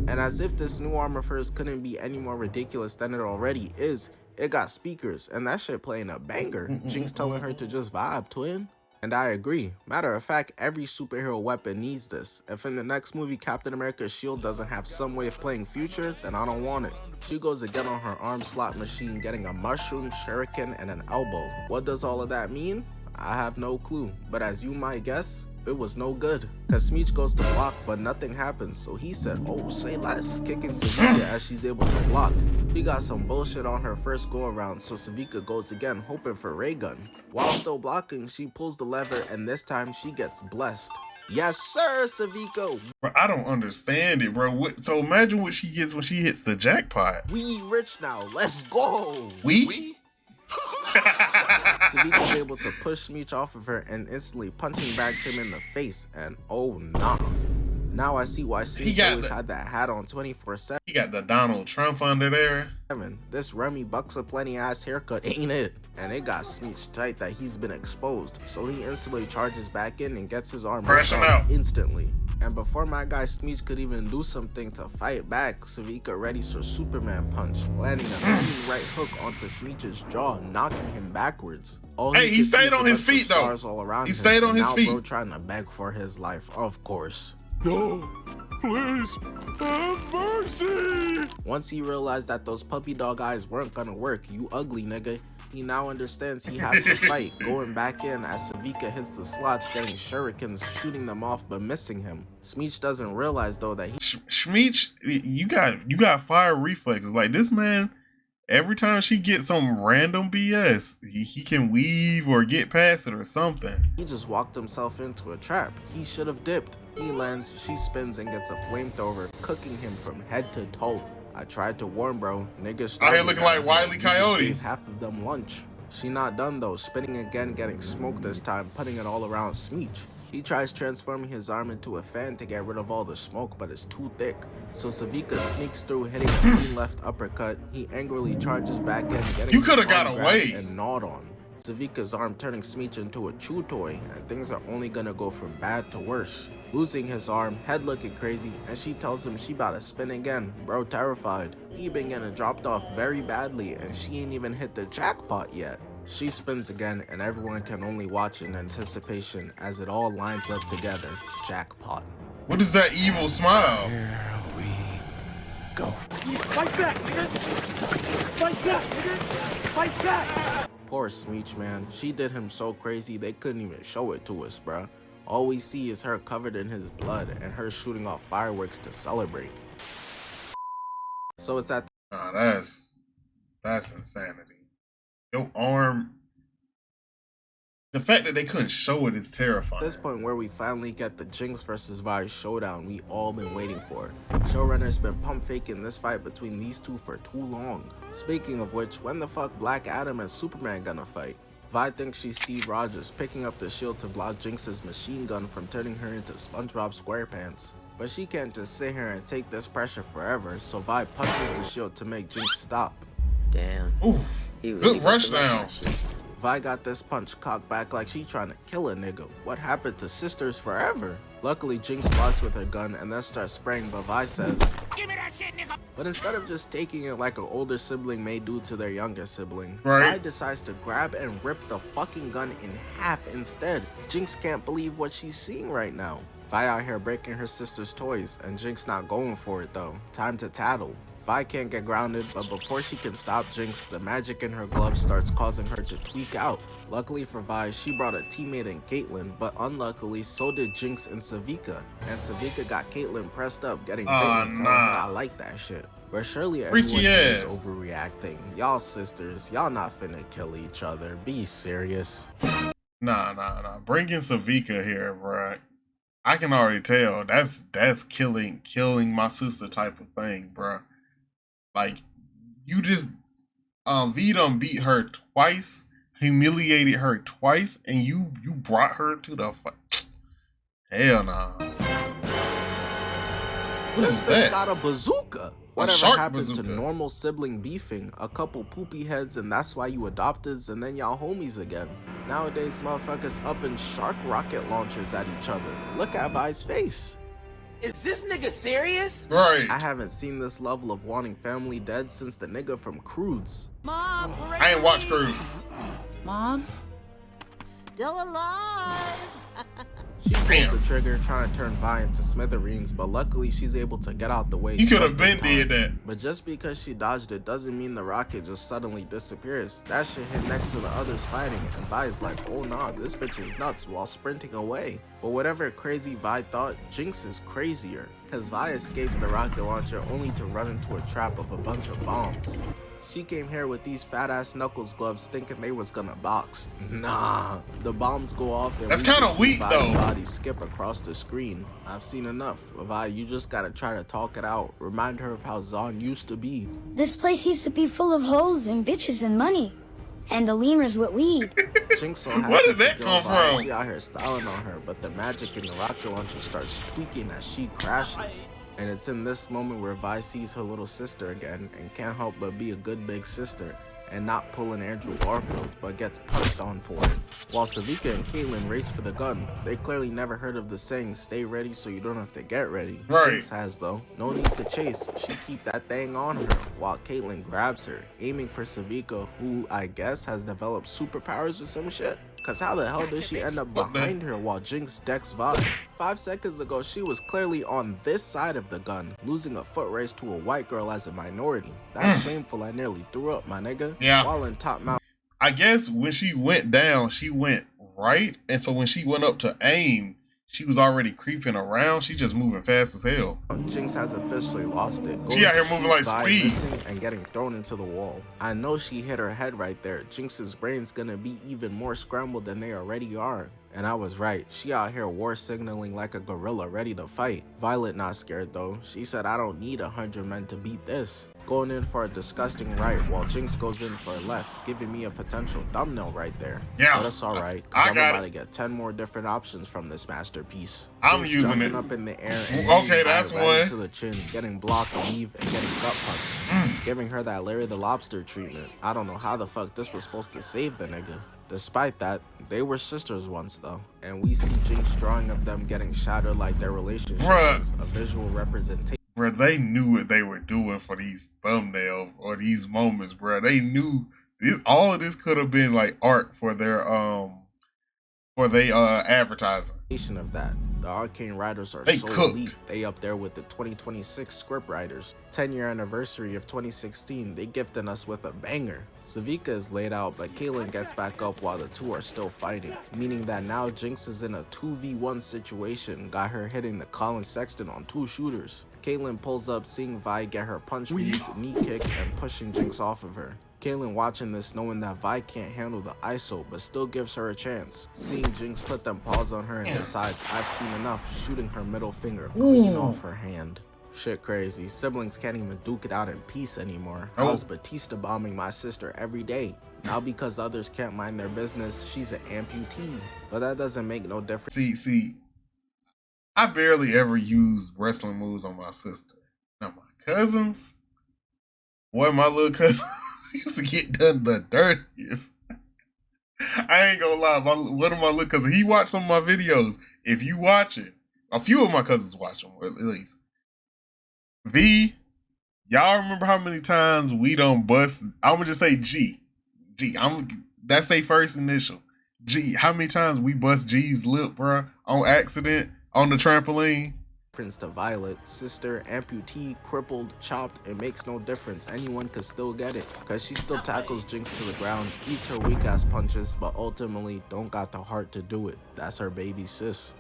And as if this new arm of hers couldn't be any more ridiculous than it already is, it got speakers, and that shit playing a banger. Jinx telling her to just vibe, twin. And I agree. Matter of fact, every superhero weapon needs this. If in the next movie Captain America's shield doesn't have some way of playing future, then I don't want it. She goes again on her arm slot machine, getting a mushroom, shuriken, and an elbow. What does all of that mean? I have no clue, but as you might guess, it was no good. Cause Smeech goes to block, but nothing happens, so he said, oh, say less, kicking Sevika as she's able to block. She got some bullshit on her first go around, so Sevika goes again, hoping for ray gun. While still blocking, she pulls the lever, and this time she gets blessed. Yes, sir, Sevika. Bro, I don't understand it, bro. So imagine what she gets when she hits the jackpot. We rich now, let's go. We? Sevika's able to push Smeech off of her and instantly punching bags him in the face, and oh nah. Now I see why Smeech always had that hat on 24/7. He got the Donald Trump under there. This Remy Bucks a plenty ass haircut ain't it? And it got Smeech tight that he's been exposed, so he instantly charges back in and gets his arm out instantly. And before my guy Smeech could even do something to fight back, Sevika readies her Superman punch, landing a clean right hook onto Smeech's jaw, knocking him backwards. Hey, he stayed on his feet though. All around he stayed on his feet. Bro trying to beg for his life, of course. No, please, have mercy. Once he realized that those puppy dog eyes weren't gonna work, you ugly nigga, he now understands he has to fight, going back in as Sevika hits the slots, getting shurikens, shooting them off but missing him. Smeech doesn't realize though that he Smeech, you got fire reflexes. Like this man, every time she gets some random BS, he can weave or get past it or something. He just walked himself into a trap. He should have dipped. He lands, she spins and gets a flamethrower, cooking him from head to toe. I tried to warn bro, niggas out here looking like Wile E. Coyote. Half of them lunch. She not done though, spinning again, getting smoked this time, putting it all around Smeech. He tries transforming his arm into a fan to get rid of all the smoke, but it's too thick. So Sevika sneaks through, hitting a clean left uppercut. He angrily charges back in, getting you could have got away and gnawed on. Sevika's arm turning Smeech into a chew toy, and things are only gonna go from bad to worse. Losing his arm, head looking crazy, and she tells him she about to spin again, bro terrified. He been getting dropped off very badly, and she ain't even hit the jackpot yet. She spins again, and everyone can only watch in anticipation as it all lines up together. Jackpot. What is that evil smile? Here we go. Fight back, nigga! Fight back, nigga! Fight back! Poor Smeech, man. She did him so crazy they couldn't even show it to us, bruh. All we see is her covered in his blood and her shooting off fireworks to celebrate. So it's at Nah, that's insanity. Your arm, the fact that they couldn't show it is terrifying. this point where we finally get the Jinx versus Vi showdown we all been waiting for. Showrunner's been pump faking this fight between these two for too long. Speaking of which, when the fuck Black Adam and Superman gonna fight? Vi thinks she's Steve Rogers picking up the shield to block Jinx's machine gun from turning her into SpongeBob SquarePants. But she can't just sit here and take this pressure forever, so Vi punches the shield to make Jinx stop. Damn. Oof. He really Good rush down. Vi got this punch cocked back like she trying to kill a nigga. What happened to sisters forever? Luckily, Jinx blocks with her gun and then starts spraying, but Vi says, "Give me that shit, nigga!" But instead of just taking it like an older sibling may do to their younger sibling, Vi decides to grab and rip the fucking gun in half instead. Jinx can't believe what she's seeing right now. Vi out here breaking her sister's toys, and Jinx not going for it though. Time to tattle. Vi can't get grounded, but before she can stop Jinx, the magic in her glove starts causing her to tweak out. Luckily for Vi, she brought a teammate in Caitlyn, but unluckily, so did Jinx and Sevika. And Sevika got Caitlyn pressed up, getting Caitlyn telling her I like that shit. But surely everyone here is overreacting. Y'all sisters, y'all not finna kill each other. Be serious. Nah. Bringing Sevika here, bruh. I can already tell that's killing my sister type of thing, bruh. Like, you just, V done beat her twice, humiliated her twice, and you brought her to the fight. Hell nah. What is that? Got a bazooka. Whatever shark happened bazooka. to normal sibling beefing? A couple poopy heads and that's why you adopteds and then y'all homies again. Nowadays, motherfuckers up in shark rocket launchers at each other. Look at Vi's face. Is this nigga serious? Right. I haven't seen this level of wanting family dead since the nigga from Crudes. Mom, I ain't watched Crudes. Mom? Still alive. She pulls the trigger trying to turn Vi into smithereens, but luckily she's able to get out the way. He could have been did that. But just because she dodged it doesn't mean the rocket just suddenly disappears. That shit hit next to the others fighting, and Vi's like, oh nah, this bitch is nuts, while sprinting away. But whatever crazy Vi thought, Jinx is crazier, cause Vi escapes the rocket launcher only to run into a trap of a bunch of bombs. She came here with these fat ass Knuckles gloves thinking they was gonna box. Nah, the bombs go off and that's kind of weak though. Body skip across the screen. I've seen enough. Vi, you just gotta try to talk it out. Remind her of how Zon used to be. This place used to be full of hoes and bitches and money. And the lemurs with weed. Jinx so Where did that come from? She out here styling on her, but the magic in the rocket launcher starts tweaking as she crashes. And it's in this moment where Vi sees her little sister again and can't help but be a good big sister and not pull an Andrew Garfield, but gets punched on for it. While Sevika and Caitlyn race for the gun, they clearly never heard of the saying, stay ready so you don't have to get ready. Right. Jinx has though. No need to chase, she keep that thing on her, while Caitlyn grabs her, aiming for Sevika, who I guess has developed superpowers or some shit. Cause how the hell did she end up behind her while Jinx decks Vi? 5 seconds ago, she was clearly on this side of the gun, losing a foot race to a white girl as a minority. That's shameful, I nearly threw up, my nigga. Yeah. While in top mount. I guess when she went down, she went right. And so when she went up to aim, she was already creeping around. She just moving fast as hell. Jinx has officially lost it. She out here moving like speed. Missing and getting thrown into the wall. I know she hit her head right there. Jinx's brain's gonna be even more scrambled than they already are. And I was right. She out here war signaling like a gorilla ready to fight. Violet not scared though. She said, I don't need 100 men to beat this. Going in for a disgusting right while Jinx goes in for a left, giving me a potential thumbnail right there. Yeah, but that's alright, cause I'm about to get 10 more different options from this masterpiece. I'm Jinx using jumping it. Up in the air and okay, that's right one. to the chin, getting blocked, weave, and getting gut punched. Giving her that Larry the Lobster treatment. I don't know how the fuck this was supposed to save the nigga. Despite that, they were sisters once though, and we see Jinx drawing of them getting shattered like their relationship is a visual representation. Bro, they knew what they were doing for these thumbnails or these moments, bro. They knew all of this could have been like art for their advertising. Of that, the Arcane writers are so elite. They up there with the 2026 script writers. 10-year anniversary of 2016, they gifted us with a banger. Sevika is laid out, but Caitlyn gets back up while the two are still fighting, meaning that now Jinx is in a 2v1 situation, got her hitting the Colin Sexton on 2 shooters. Caitlyn pulls up, seeing Vi get her punch beat, knee kick, and pushing Jinx off of her. Caitlyn watching this, knowing that Vi can't handle the ISO, but still gives her a chance. Seeing Jinx put them paws on her and decides, I've seen enough, shooting her middle finger clean off her hand. Shit crazy. Siblings can't even duke it out in peace anymore. I was Batista bombing my sister every day. Now because others can't mind their business, she's an amputee. But that doesn't make no difference. See, I barely ever use wrestling moves on my sister. Now my cousins, boy, my little cousins used to get done the dirtiest. I ain't gonna lie, one of my little cousins, he watched some of my videos. If you watch it, a few of my cousins watch them, at least. Y'all remember how many times we don't bust? I'm gonna just say G. That's their first initial. G. How many times we bust G's lip, bro, on accident on the trampoline? To Violet, sister, amputee, crippled, chopped, it makes no difference. Anyone could still get it, cause she still tackles Jinx to the ground, eats her weak ass punches, but ultimately don't got the heart to do it. That's her baby sis.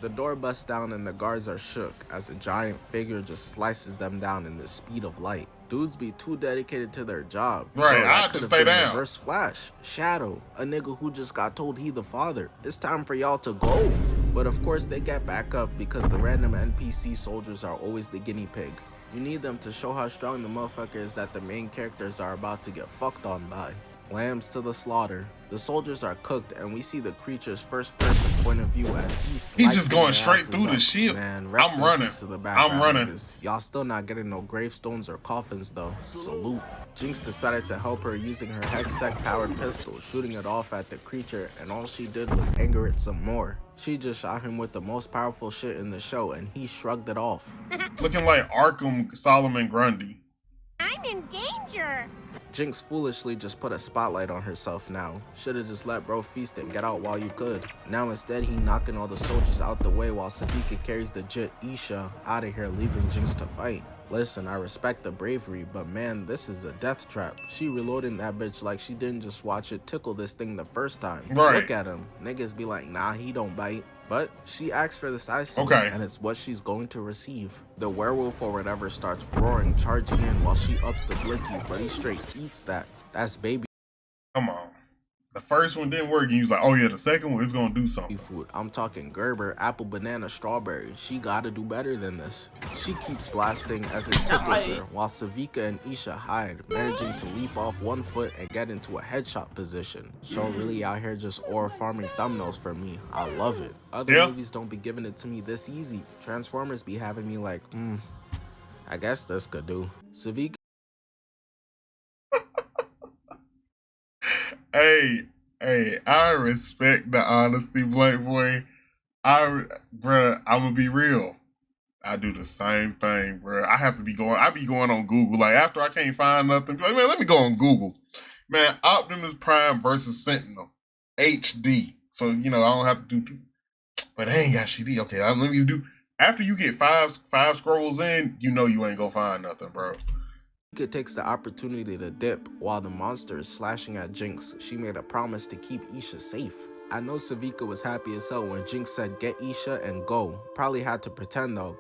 The door busts down and the guards are shook as a giant figure just slices them down in the speed of light. Dudes be too dedicated to their job. Right, I just stay down. Reverse Flash, Shadow, a nigga who just got told he the father. It's time for y'all to go. But of course they get back up because the random NPC soldiers are always the guinea pig. You need them to show how strong the motherfucker is that the main characters are about to get fucked on by. Lambs to the slaughter. The soldiers are cooked and we see the creature's first person point of view as he's just going straight through the ship. Man, I'm running. I'm running. Y'all still not getting no gravestones or coffins though. Salute. Jinx decided to help her using her Hextech powered pistol, shooting it off at the creature, and all she did was anger it some more. She just shot him with the most powerful shit in the show and he shrugged it off. Looking like Arkham Solomon Grundy. I'm in danger. Jinx foolishly just put a spotlight on herself now. Should've just let bro feast and get out while you could. Now instead he knocking all the soldiers out the way while Sevika carries the jit Isha out of here, leaving Jinx to fight. Listen, I respect the bravery, but man, this is a death trap. She reloading that bitch like she didn't just watch it tickle this thing the first time. Right. Look at him. Niggas be like, nah, he don't bite. But she asks for this ice, and it's what she's going to receive. The werewolf or whatever starts roaring, charging in while she ups the blicky, but he straight eats that. That's baby. Come on. The first one didn't work and he was like, oh yeah, the second one is gonna do something. Food. I'm talking Gerber, apple, banana, strawberry. She gotta do better than this. She keeps blasting as it tickles her, while Sevika and Isha hide, managing to leap off one foot and get into a headshot position. Show really out here just aura farming thumbnails for me. I love it. Other movies don't be giving it to me this easy. Transformers be having me like, I guess this could do. Sevika. Hey, I respect the honesty, blankboy. Bruh, I'm gonna be real. I do the same thing, bruh. I be going on Google. Like, after I can't find nothing, like, man, let me go on Google. Man, Optimus Prime versus Sentinel. HD. So, I don't have to do, but I ain't got shit. Okay, let me do, after you get five scrolls in, you ain't gonna find nothing, bro. Sevika takes the opportunity to dip while the monster is slashing at Jinx. She made a promise to keep Isha safe. I know Sevika was happy as hell when Jinx said get Isha and go. Probably had to pretend though.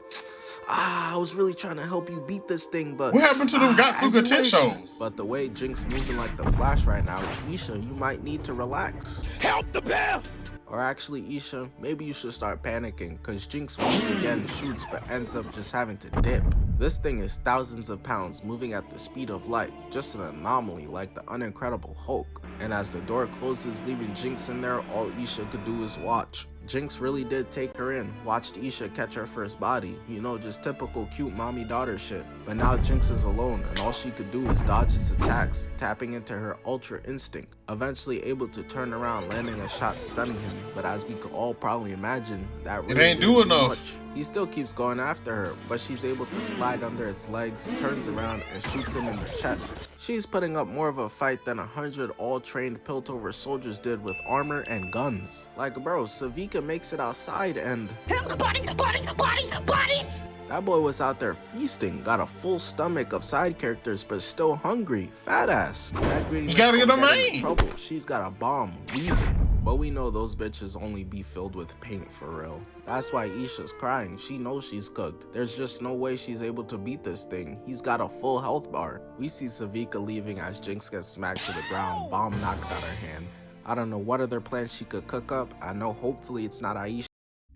I was really trying to help you beat this thing, but what happened to them Gatsuga 10 shows? But the way Jinx moving like the Flash right now, Isha, you might need to relax. Help the bear! Or actually, Isha, maybe you should start panicking, cause Jinx once again shoots but ends up just having to dip. This thing is thousands of pounds moving at the speed of light, just an anomaly like the unincredible Hulk. And as the door closes, leaving Jinx in there, all Isha could do is watch. Jinx really did take her in, watched Isha catch her first body, you know, just typical cute mommy-daughter shit. But now Jinx is alone, and all she could do is dodge its attacks, tapping into her ultra instinct, eventually able to turn around, landing a shot stunning him. But as we could all probably imagine, that really ain't do enough. much. He still keeps going after her, but she's able to slide under its legs, turns around, and shoots him in the chest. She's putting up more of a fight than 100 all-trained Piltover soldiers did with armor and guns. Like bro, Sevika makes it outside and... Bodies! That boy was out there feasting, got a full stomach of side characters, but still hungry, fat ass. That greediness You gotta get the got him in main. trouble. She's got a bomb, weaving. But we know those bitches only be filled with paint for real. That's why Isha's crying. She knows she's cooked. There's just no way she's able to beat this thing. He's got a full health bar. We see Sevika leaving as Jinx gets smacked to the ground, bomb knocked out her hand. I don't know what other plans she could cook up. I know hopefully it's not Aisha.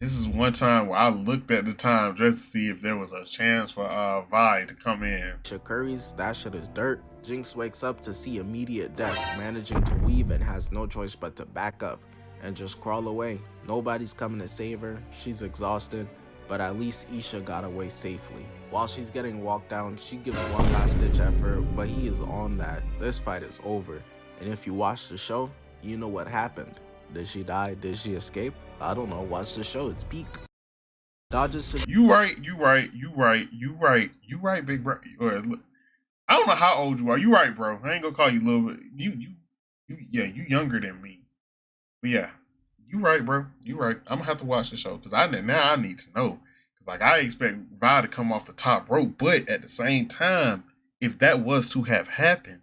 This is one time where I looked at the time just to see if there was a chance for Vi to come in. Curry's, that shit is dirt. Jinx wakes up to see immediate death, managing to weave and has no choice but to back up and just crawl away. Nobody's coming to save her. She's exhausted, but at least Isha got away safely. While she's getting walked down, she gives one last ditch effort, but he is on that. This fight is over. And if you watch the show, you know what happened. Did she die? Did she escape? I don't know. Watch the show. It's peak. Dodges. You right, big bro. I don't know how old you are. You right, bro. I ain't gonna call you little, but you younger than me. But yeah, you right, bro. You right. I'm gonna have to watch the show because now I need to know. Because like I expect Vi to come off the top rope, but at the same time, if that was to have happened,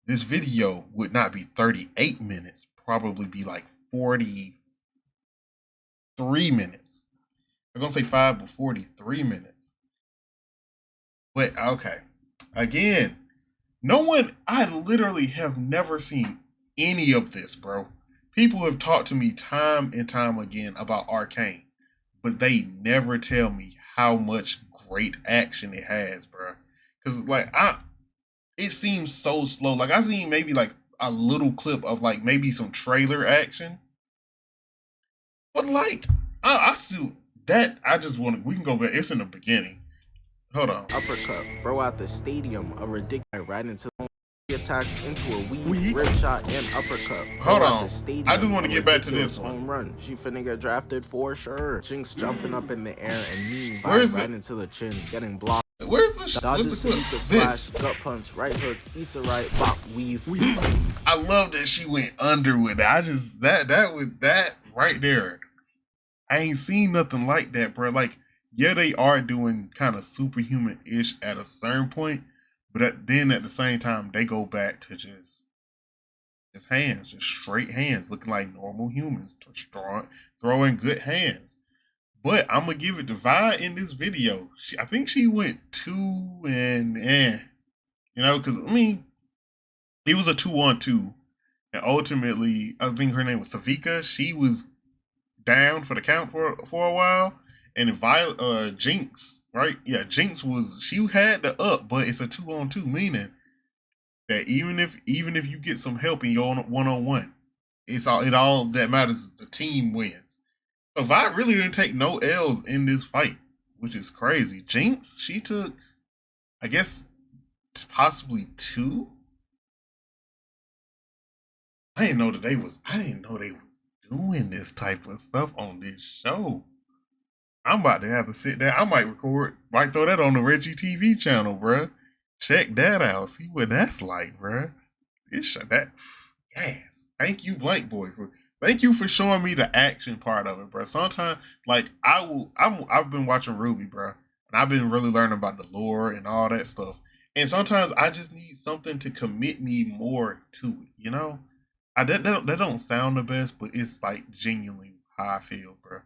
this video would not be 38 minutes. Probably be like 43 minutes. I'm gonna say 5, but 43 minutes. But okay, again, I literally have never seen any of this, bro. People have talked to me time and time again about Arcane, but they never tell me how much great action it has, bro. Cause like it seems so slow. Like I seen maybe like a little clip of like maybe some trailer action, but like I see that. We can go back. It's in the beginning. Hold on. Uppercut, bro, out the stadium, a ridiculous right into the attacks into a weave, rib shot, and uppercut. Hold on. I just want to get back to this one. Home run. She finna get drafted for sure. Jinx jumping up in the air and kneeing right into the chin, getting blocked. Where's the dodges Sevika slash, gut punch, right hook, eats a right, bop, weave. I love that she went under with it. That right there. I ain't seen nothing like that, bro. Like, yeah, they are doing kind of superhuman-ish at a certain point, but then at the same time, they go back to just hands, just straight hands, looking like normal humans, throwing good hands. But I'm gonna give it to Vi in this video. I think she went 2 and because I mean, it was a 2-on-2, and ultimately, I think her name was Sevika. She was down for the count for a while, and Jinx, right? Yeah, Jinx she had the up, but it's a 2-on-2, meaning that even if you get some help in your one-on-one, it all that matters is the team wins. So Vi really didn't take no L's in this fight, which is crazy. Jinx, she took, I guess, possibly 2. I didn't know they was doing this type of stuff on this show. I'm about to have to sit there. I might throw that on the Reggie TV channel, bruh. Check that out. See what that's like, bruh. Yes. Thank you, blankboy, thank you for showing me the action part of it, bruh. Sometimes, like, I've been watching Ruby, bruh, and I've been really learning about the lore and all that stuff. And sometimes I just need something to commit me more to it, you know? That don't sound the best, but it's like genuinely how I feel, bro.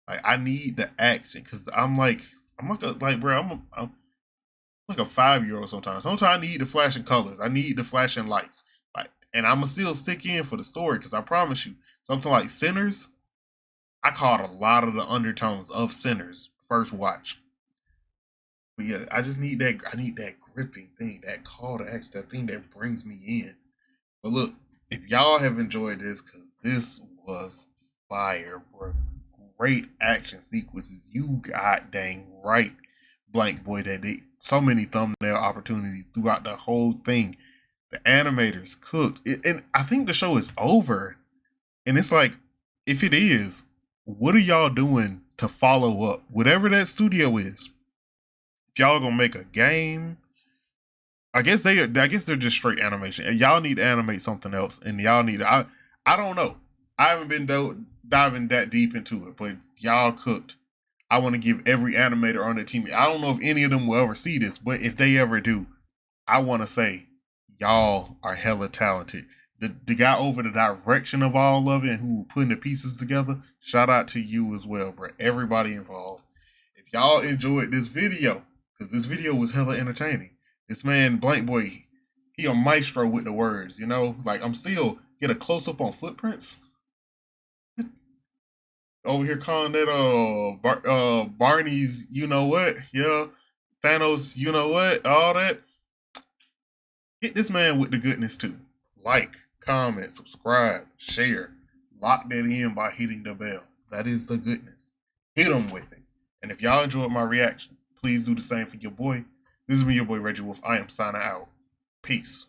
Like I need the action because I'm like a 5-year-old sometimes. Sometimes I need the flashing colors. I need the flashing lights. Like, and I'ma still stick in for the story because I promise you, something like Sinners, I caught a lot of the undertones of Sinners first watch. But yeah, I just need that. I need that gripping thing, that call to action, that thing that brings me in. But look, if y'all have enjoyed this, because this was fire, bro. Great action sequences. You got dang right, Blankboy, that they so many thumbnail opportunities throughout the whole thing. The animators cooked it, and I think the show is over. And it's like, if it is, what are y'all doing to follow up? Whatever that studio is, if y'all gonna make a game, I guess they're just straight animation, and y'all need to animate something else. And y'all need to, I don't know. I haven't been diving that deep into it, but y'all cooked. I want to give every animator on the team. I don't know if any of them will ever see this, but if they ever do, I want to say y'all are hella talented. The guy over the direction of all of it and who putting the pieces together, shout out to you as well, bro. Everybody involved. If y'all enjoyed this video, because this video was hella entertaining. This man, Blankboy, he a maestro with the words, you know? Like, I'm still get a close-up on footprints. Over here calling that Barney's, you know what? Yeah. Thanos, you know what? All that. Hit this man with the goodness too. Like, comment, subscribe, share. Lock that in by hitting the bell. That is the goodness. Hit them with it. And if y'all enjoyed my reaction, please do the same for your boy. This has been your boy Reggie Wolf. I am signing out. Peace.